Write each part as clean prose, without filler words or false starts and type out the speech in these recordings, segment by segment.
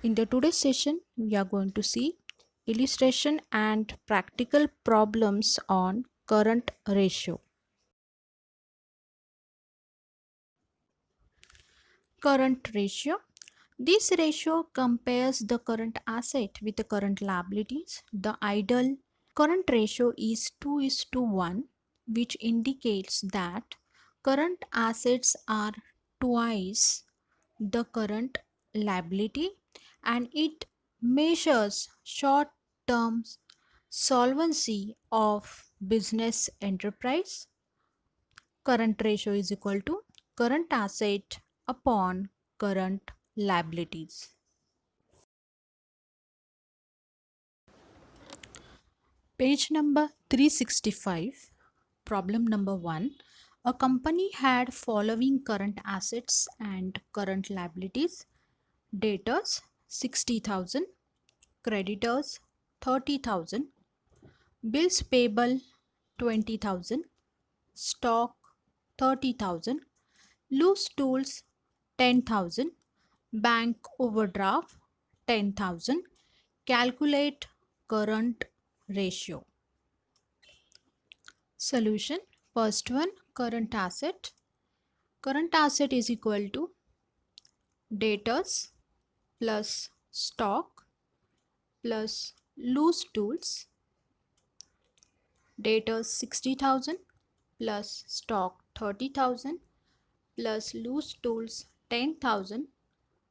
In the today's session, we are going to see illustration and practical problems on current ratio. Current ratio. This ratio compares the current asset with the current liabilities. The ideal current ratio is 2 is to 1, which indicates that current assets are twice the current liability, and it measures short term solvency of business enterprise. Current ratio is equal to current asset upon current liabilities. Page number 365, problem number 1. A company had following current assets and current liabilities: debtors 60,000, creditors 30,000, bills payable 20,000, stock 30,000, loose tools 10,000, bank overdraft 10,000. Calculate current ratio. Solution. First one, current asset. Current asset is equal to debtors plus stock plus loose tools. Debtors 60,000 plus stock 30,000 plus loose tools 10,000.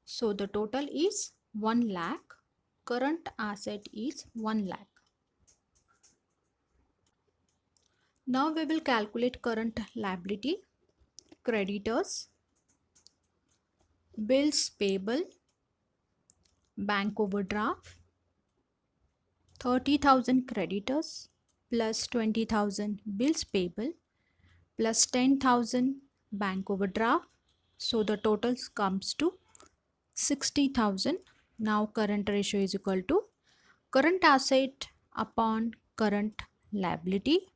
So the total is 1 lakh. Current asset is 1 lakh. Now we will calculate current liability. Creditors, bills payable, bank overdraft, 30,000 creditors plus 20,000 bills payable plus 10,000 bank overdraft. So the total comes to 60,000. Now current ratio is equal to current asset upon current liability.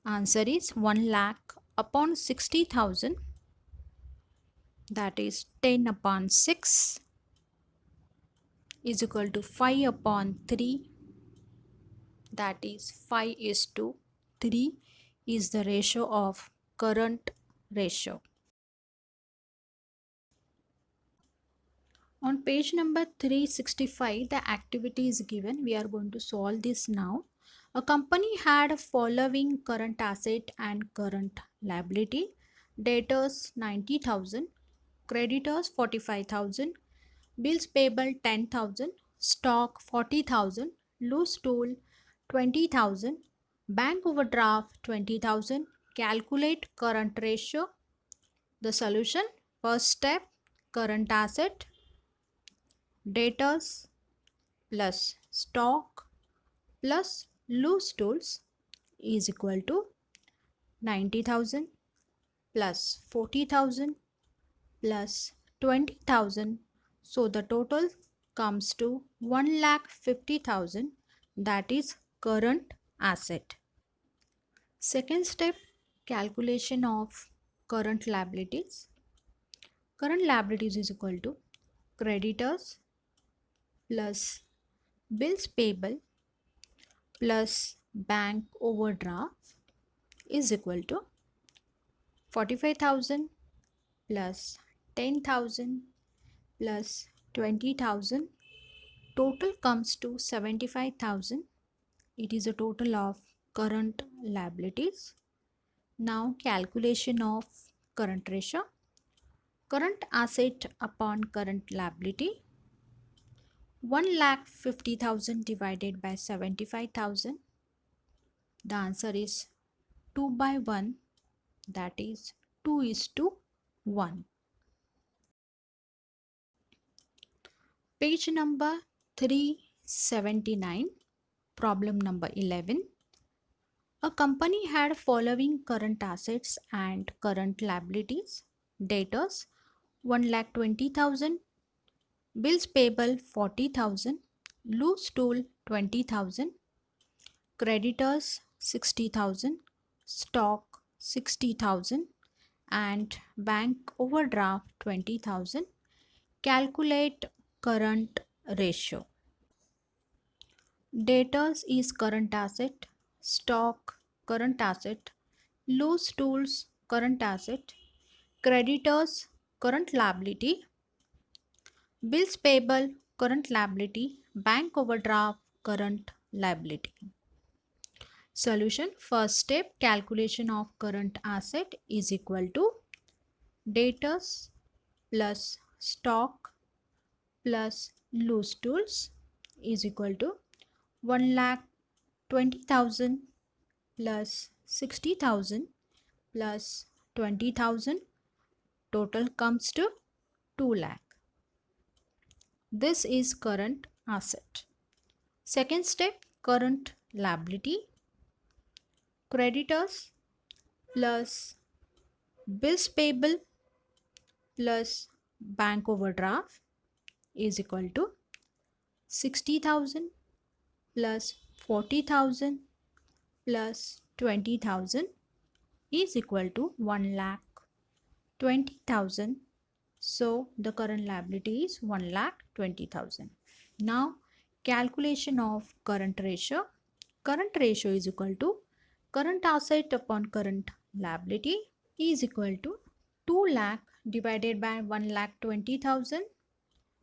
Answer is 1 lakh upon 60,000, that is 10 upon 6 is equal to 5 upon 3, that is 5 is to 3 is the ratio of current ratio. On page number 365, the activity is given. We are going to solve this now. A company had following current asset and current liability: debtors 90,000, creditors 45,000, bills payable 10,000, stock 40,000, loose tool 20,000, bank overdraft 20,000. Calculate current ratio. The solution: first step, current asset debtors plus stock plus loose tools is equal to 90,000 plus 40,000 plus 20,000. So the total comes to 1,50,000, that is current asset. Second step, calculation of current liabilities. Current liabilities is equal to creditors plus bills payable plus bank overdraft is equal to 45,000 plus 10,000 plus 20,000. Total comes to 75,000. It is a total of current liabilities. Now calculation of current ratio. Current asset upon current liability. 1,50,000 divided by 75,000. The answer is 2 by 1, that is 2 is to 1. Page number 379, problem number 11. A company had following current assets and current liabilities: debtors 1,20,000, bills payable 40,000, loose tool 20,000, creditors 60,000, stock 60,000, and bank overdraft 20,000. Calculate current ratio. Debtors is current asset, stock current asset, loose tools current asset, creditors current liability, bills payable current liability, bank overdraft current liability. Solution: first step, calculation of current asset is equal to debtors plus stock plus loose tools is equal to 1,20,000 plus 60,000 plus 20,000, total comes to 2 lakh. This is current asset. Second step, current liability. Creditors plus bills payable plus bank overdraft is equal to 60,000 plus 40,000 plus 20,000 is equal to 1,20,000. So the current liability is 1,20,000. Now calculation of current ratio. Current ratio is equal to current asset upon current liability is equal to 2 lakh divided by 1,20,000.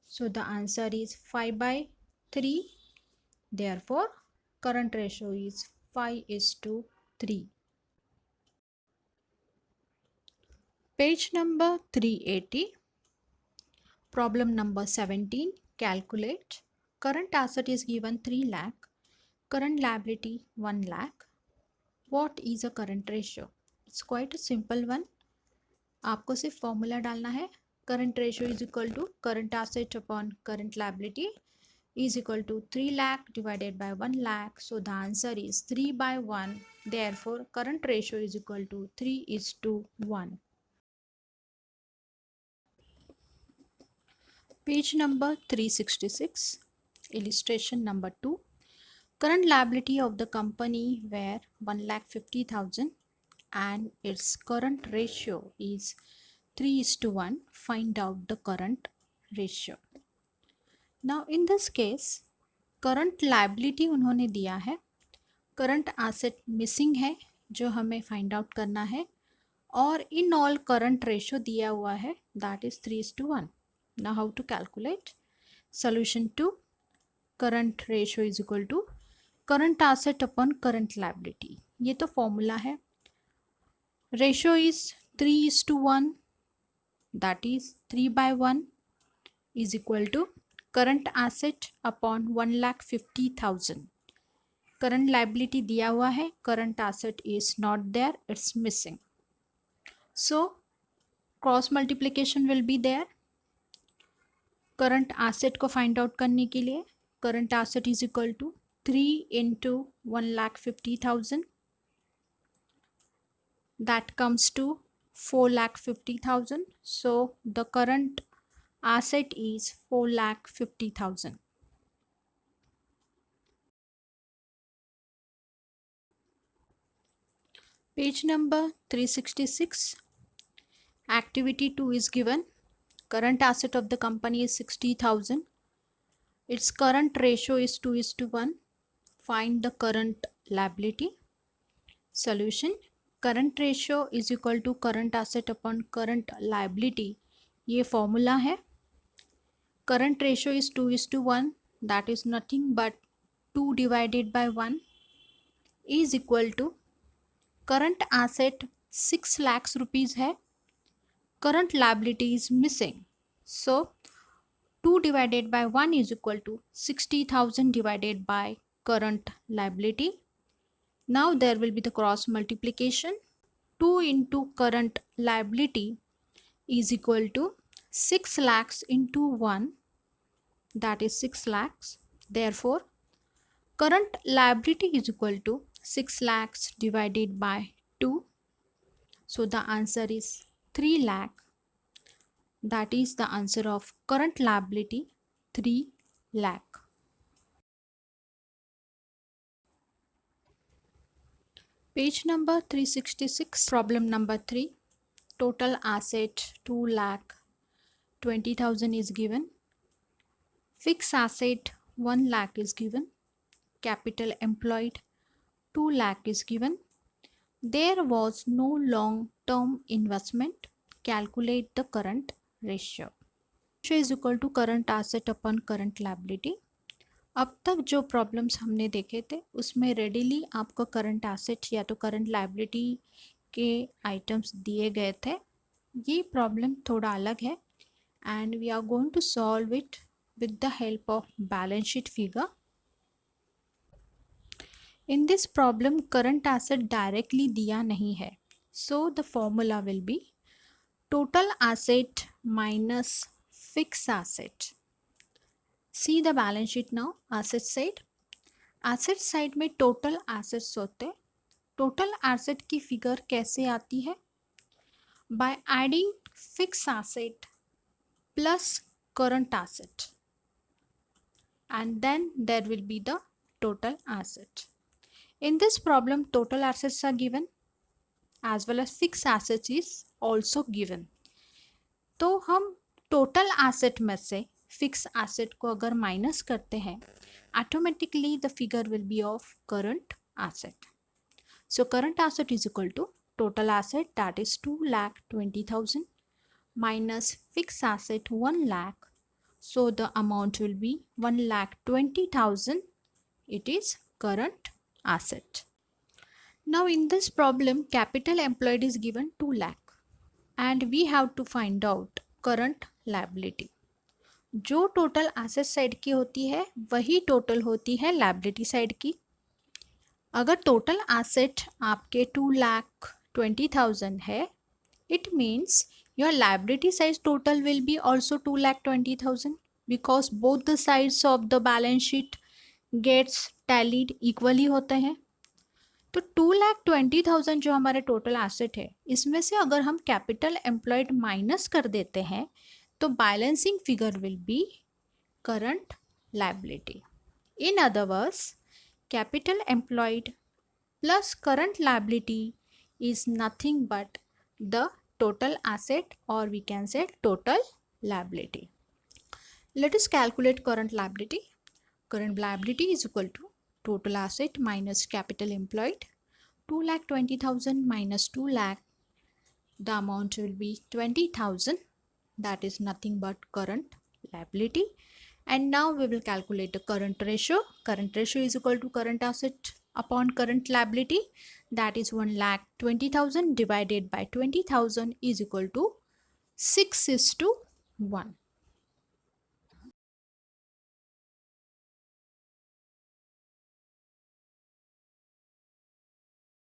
So the answer is 5 by 3. Therefore, current ratio is 5:3. Page number 380. Problem number 17. Calculate. Current asset is given 3 lakh. Current liability 1 lakh. What is a current ratio? It's quite a simple one. आपको सिर्फ formula डालना है. Current ratio is equal to current asset upon current liability is equal to 3 lakh divided by 1 lakh. So the answer is 3 by 1. Therefore, current ratio is equal to 3:1. Page number 366. Illustration number 2. Current liability of the company were 1,50,000 and its current ratio is 3:1. Find out the current ratio. Now in this case, current liability उन्होंने दिया है, current asset missing है जो हमें find out करना है, और in all current ratio दिया हुआ है, that is 3:1. Now how to calculate? Solution to current ratio is equal to current asset upon current liability. ये तो formula है. Ratio is 3:1, that is 3 by 1 is equal to current asset upon 1,50,000. Current liability दिया हुआ है, current asset is not there, it's missing. So cross multiplication will be there. Current asset को find out करने के लिए current asset is equal to 3 into 1,50,000. That comes to 4,50,000. So the current asset is 4,50,000. Page number 366. Activity 2 is given. Current asset of the company is 60,000. Its current ratio is 2:1. Find the current liability. Solution: current ratio is equal to current asset upon current liability. ये formula है. Current ratio is 2:1. That is nothing but 2 divided by 1 is equal to current asset 6 lakhs rupees है. Current liability is missing. So 2 divided by 1 is equal to 60,000 divided by current liability. Now there will be the cross multiplication. 2 into current liability is equal to 6 lakhs into 1, that is 6 lakhs. Therefore, current liability is equal to 6 lakhs divided by 2. So the answer is 3 lakh. That is the answer of current liability, 3 lakh. Page number 366. Problem number 3. Total asset 2,20,000 is given. Fixed asset 1 lakh is given. Capital employed 2 lakh is given. There was no long-term investment. Calculate the current ratio. Ratio is equal to current asset upon current liability. अब तक जो problems हमने देखे थे उसमें readily आपको current asset या तो करंट लायबिलिटी के आइटम्स दिए गए थे. ये प्रॉब्लम थोड़ा अलग है and we are going to solve it with the help of balance sheet figure. In this problem current asset directly दिया नहीं है, so the formula will be total asset minus fix asset. See the balance sheet now. Asset side में total assets होते. Total asset की figure कैसे आती है? By adding fixed asset plus current asset, and then there will be the total asset. In this problem, total assets are given as well as fixed assets is also given. तो हम total asset में से fix asset को अगर minus करते हैं, automatically the figure will be of current asset. So current asset is equal to total asset that is 2,20,000 minus fixed asset 1 lakh. So the amount will be 1,20,000. It is current asset. Now in this problem, capital employed is given 2 lakh and we have to find out current liability. जो total asset side की होती है वही total होती है liability side की. अगर total asset आपके 2,20,000 है, it means your liability side total will be also 2,20,000 because both the sides of the balance sheet gets tallied equally होते हैं. तो 2,20,000 जो हमारे टोटल एसेट है, इसमें से अगर हम कैपिटल एम्प्लॉयड माइनस कर देते हैं तो balancing figure will be current liability. In other words, capital employed plus current liability is nothing but the total asset, or we can say total liability. Let us calculate current liability. Current liability is equal to total asset minus capital employed. 2,20,000 minus 2 lakh, the amount will be 20,000. That is nothing but current liability. And now we will calculate the current ratio. Current ratio is equal to current asset upon current liability. That is 1,20,000 divided by 20,000 is equal to 6:1.